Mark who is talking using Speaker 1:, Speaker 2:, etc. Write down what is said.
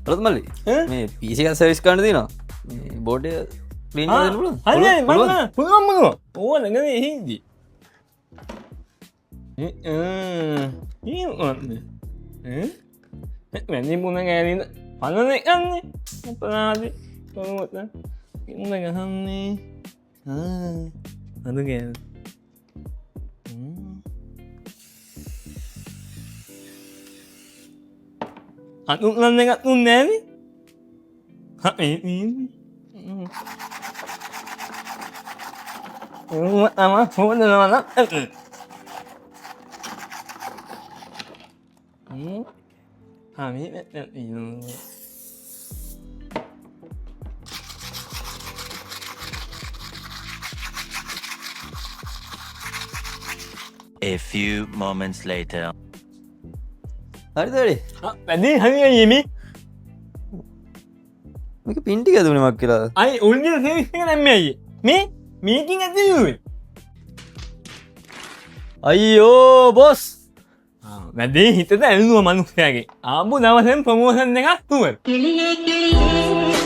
Speaker 1: රොත් මල්ලි මේ PC එක සර්විස් කරන්න තියෙනවා. මේ බෝඩ් එක ක්ලීන් කරන්න පුළුවන්.
Speaker 2: හරි මම පුළුවන් ඕන නේද හින්දි වැනි මුණ ගෑනද පලන එකන්නේ අපරාදි කොමත ඉන්න ගහන්නේ අද ගෑ අතුලන්න එකත් උන් නෑන තම හෝදනවන
Speaker 3: A few moments later.
Speaker 1: හරිද වැඩේ?
Speaker 2: වැඩි හරි යමි
Speaker 1: මේක පින් ටික දුන්නේ මක් කියලා.
Speaker 2: අයි උන්ගේ සර්විස් එක දැම්මේ අයියේ මේ මේකින් ඇතුලේ
Speaker 1: අයියෝ බොස්
Speaker 2: වැඩේ හිතට ඇල්ලුව මනුස්සයාගේ ආපු දවසෙන් ප්‍රමෝෂන් එකක් තුව
Speaker 4: කිලියේ කිලියේ